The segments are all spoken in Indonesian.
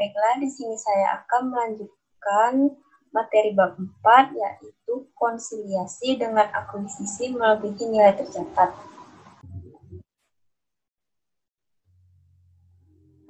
Baiklah, di sini saya akan melanjutkan materi bab 4, yaitu konsiliasi dengan akuisisi melebihi nilai tercatat.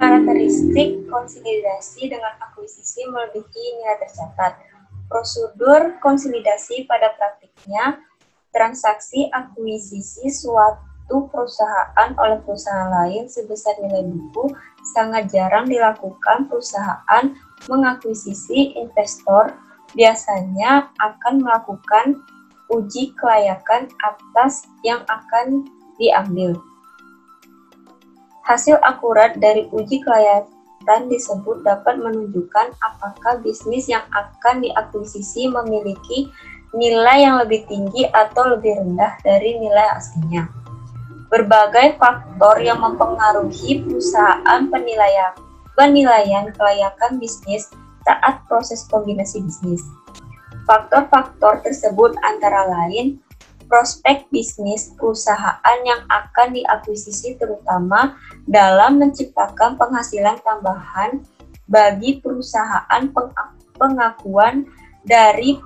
Karakteristik konsolidasi dengan akuisisi melebihi nilai tercatat. Prosedur konsolidasi pada praktiknya, transaksi akuisisi suatu perusahaan oleh perusahaan lain sebesar nilai buku sangat jarang dilakukan. Perusahaan mengakuisisi investor biasanya akan melakukan uji kelayakan atas yang akan diambil. Hasil akurat dari uji kelayakan disebut dapat menunjukkan apakah bisnis yang akan diakuisisi memiliki nilai yang lebih tinggi atau lebih rendah dari nilai aslinya. Berbagai faktor yang mempengaruhi perusahaan penilaian kelayakan bisnis saat proses kombinasi bisnis. Faktor-faktor tersebut antara lain prospek bisnis perusahaan yang akan diakuisisi, terutama dalam menciptakan penghasilan tambahan bagi perusahaan, pengakuan dari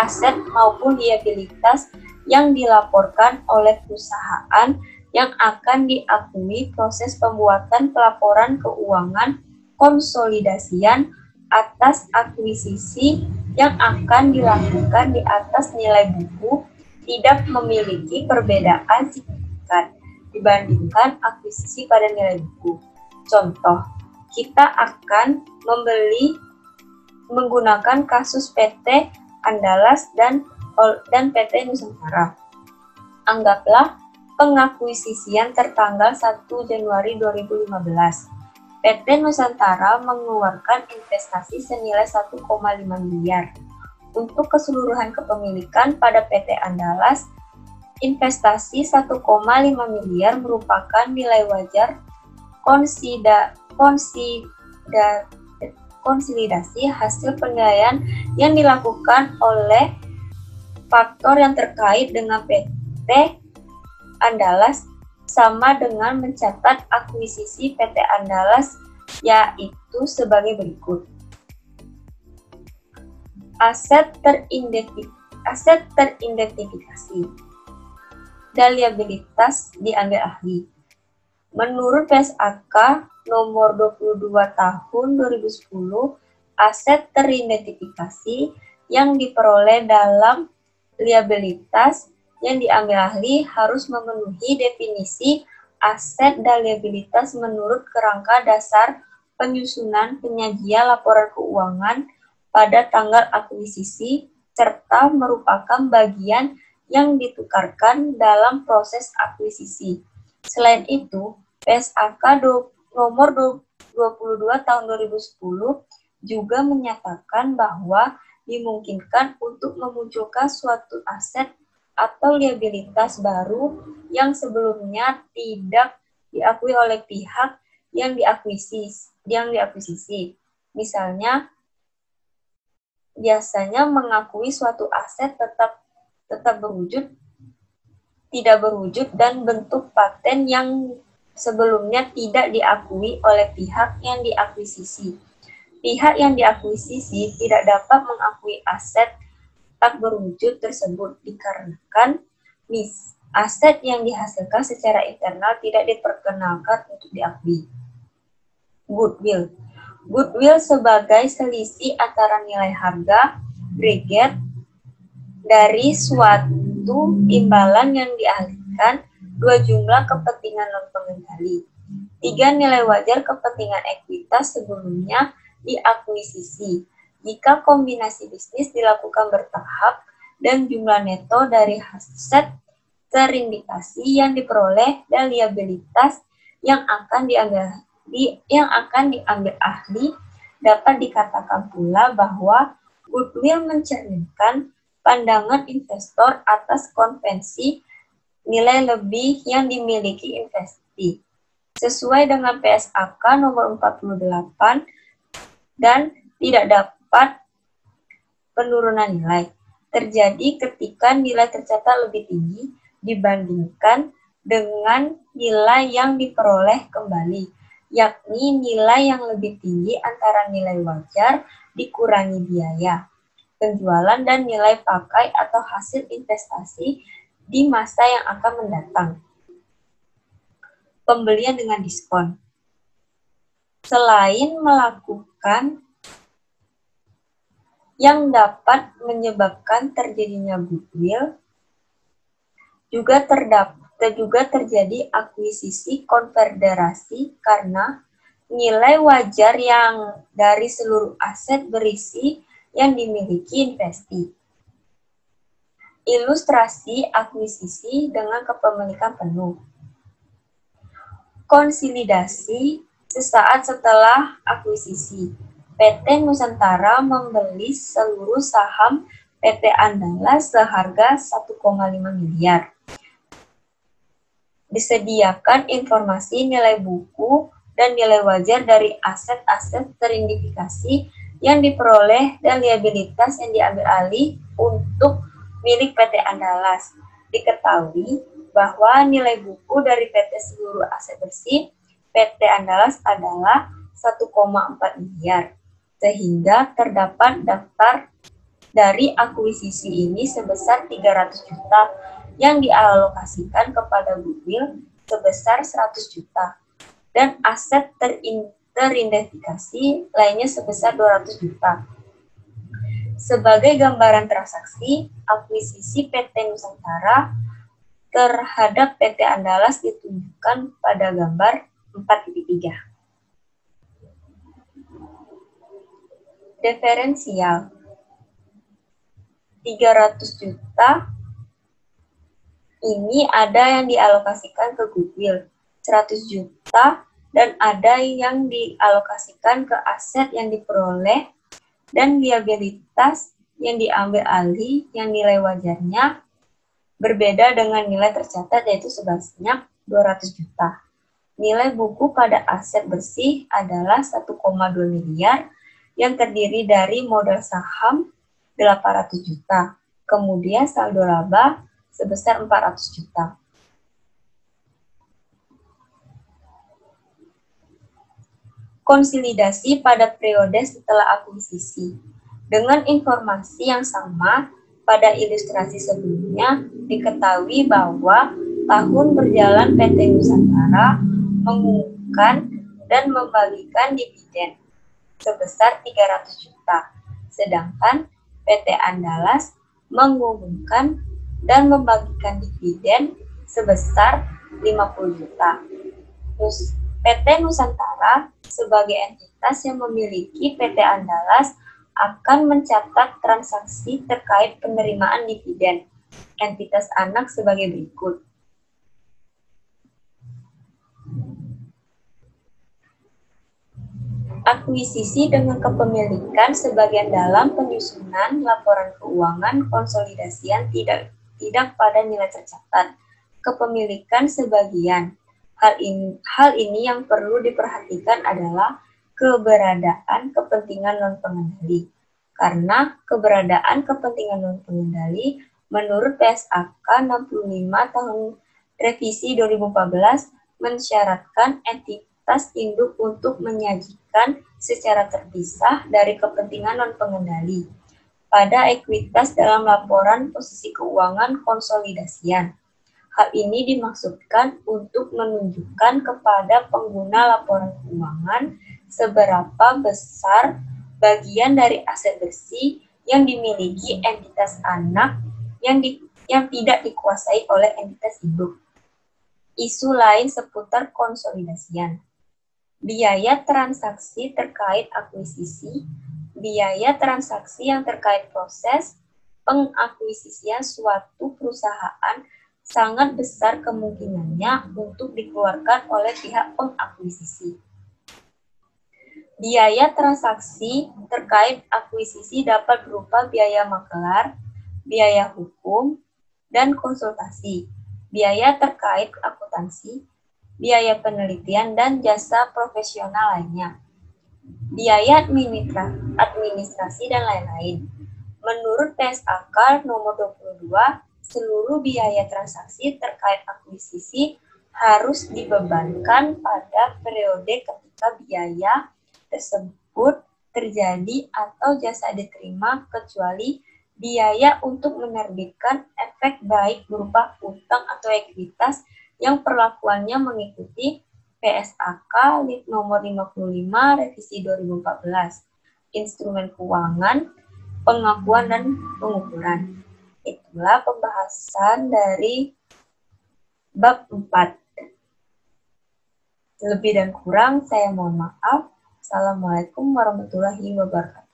aset maupun liabilitas yang dilaporkan oleh perusahaan yang akan diakui, proses pembuatan pelaporan keuangan konsolidasian atas akuisisi yang akan dilakukan di atas nilai buku tidak memiliki perbedaan signifikan dibandingkan akuisisi pada nilai buku. Contoh, kita akan membeli menggunakan kasus PT Andalas dan PT Nusantara. Anggaplah pengakuisisian tertanggal 1 Januari 2015. PT Nusantara mengeluarkan investasi senilai 1,5 miliar. Untuk keseluruhan kepemilikan pada PT Andalas, investasi 1,5 miliar merupakan nilai wajar konsolidasi hasil penilaian yang dilakukan oleh faktor yang terkait dengan PT Andalas sama dengan mencatat akuisisi PT Andalas, yaitu sebagai berikut. Aset teridentifikasi dan liabilitas diambil ahli. Menurut PSAK nomor 22 tahun 2010, aset teridentifikasi yang diperoleh dalam liabilitas yang diambil ahli harus memenuhi definisi aset dan liabilitas menurut kerangka dasar penyusunan penyajian laporan keuangan pada tanggal akuisisi, serta merupakan bagian yang ditukarkan dalam proses akuisisi. Selain itu, PSAK nomor 22 tahun 2010 juga menyatakan bahwa dimungkinkan untuk memunculkan suatu aset atau liabilitas baru yang sebelumnya tidak diakui oleh pihak yang diakuisisi. Misalnya, biasanya mengakui suatu aset tetap berwujud, tidak berwujud, dan bentuk paten yang sebelumnya tidak diakui oleh pihak yang diakuisisi. Pihak yang diakuisisi tidak dapat mengakui aset tak berwujud tersebut dikarenakan aset yang dihasilkan secara internal tidak diperkenalkan untuk diakui. Goodwill. Goodwill sebagai selisih antara nilai harga Breguet dari suatu imbalan yang dialihkan, dua jumlah kepentingan non-pengendali, tiga nilai wajar kepentingan ekuitas sebelumnya diakuisisi. Jika kombinasi bisnis dilakukan bertahap dan jumlah neto dari aset terindikasi yang diperoleh dan liabilitas yang akan diambil ahli, dapat dikatakan pula bahwa goodwill mencerminkan pandangan investor atas konvensi nilai lebih yang dimiliki investasi. Sesuai dengan PSAK nomor 48 dan tidak dapat penurunan nilai terjadi ketika nilai tercatat lebih tinggi dibandingkan dengan nilai yang diperoleh kembali yakni nilai yang lebih tinggi antara nilai wajar dikurangi biaya penjualan dan nilai pakai atau hasil investasi di masa yang akan mendatang. Pembelian dengan diskon. Selain melakukan yang dapat menyebabkan terjadinya goodwill, juga terjadi akuisisi konfederasi karena nilai wajar yang dari seluruh aset berisi yang dimiliki investi. Ilustrasi akuisisi dengan kepemilikan penuh. Konsolidasi sesaat setelah akuisisi. PT Nusantara membeli seluruh saham PT Andalas seharga 1,5 miliar. Disediakan informasi nilai buku dan nilai wajar dari aset-aset teridentifikasi yang diperoleh dan liabilitas yang diambil alih untuk milik PT Andalas. Diketahui bahwa nilai buku dari PT seluruh aset bersih PT Andalas adalah 1,4 miliar. Sehingga terdapat daftar dari akuisisi ini sebesar 300 juta yang dialokasikan kepada goodwill sebesar 100 juta dan aset teridentifikasi lainnya sebesar 200 juta. Sebagai gambaran transaksi, akuisisi PT Nusantara terhadap PT Andalas ditunjukkan pada gambar 4.3. Diferensial 300 juta ini ada yang dialokasikan ke goodwill 100 juta dan ada yang dialokasikan ke aset yang diperoleh dan liabilitas yang diambil alih yang nilai wajarnya berbeda dengan nilai tercatat yaitu sebanyak 200 juta. Nilai buku pada aset bersih adalah 1,2 miliar yang terdiri dari modal saham 800 juta, kemudian saldo laba sebesar 400 juta. Konsolidasi pada periode setelah akuisisi. Dengan informasi yang sama, pada ilustrasi sebelumnya diketahui bahwa tahun berjalan PT Nusantara mengumumkan dan membagikan dividen sebesar 300 juta. Sedangkan PT Andalas mengumumkan dan membagikan dividen sebesar 50 juta. PT Nusantara sebagai entitas yang memiliki PT Andalas akan mencatat transaksi terkait penerimaan dividen entitas anak sebagai berikut. Akuisisi dengan kepemilikan sebagian dalam penyusunan laporan keuangan konsolidasian tidak pada nilai tercatat. Kepemilikan sebagian. Hal ini yang perlu diperhatikan adalah keberadaan kepentingan non-pengendali. Karena keberadaan kepentingan non-pengendali menurut PSAK 65 tahun revisi 2014 mensyaratkan entitas induk untuk menyajikan secara terpisah dari kepentingan non-pengendali pada ekuitas dalam laporan posisi keuangan konsolidasian. Hal ini dimaksudkan untuk menunjukkan kepada pengguna laporan keuangan seberapa besar bagian dari aset bersih yang dimiliki entitas anak yang tidak dikuasai oleh entitas induk. Isu lain seputar konsolidasian. Biaya transaksi terkait akuisisi, biaya transaksi yang terkait proses pengakuisisian suatu perusahaan sangat besar kemungkinannya untuk dikeluarkan oleh pihak pengakuisisi. Biaya transaksi terkait akuisisi dapat berupa biaya makelar, biaya hukum, dan konsultasi, biaya terkait akuntansi, biaya penelitian, dan jasa profesional lainnya, biaya administrasi, dan lain-lain. Menurut PSAK nomor 22, seluruh biaya transaksi terkait akuisisi harus dibebankan pada periode ketika biaya tersebut terjadi atau jasa diterima, kecuali biaya untuk menerbitkan efek baik berupa utang atau ekuitas yang perlakuannya mengikuti PSAK nomor 55 revisi 2014, instrumen keuangan, pengakuan dan pengukuran. Itulah pembahasan dari bab 4. Lebih dan kurang saya mohon maaf. Assalamualaikum warahmatullahi wabarakatuh.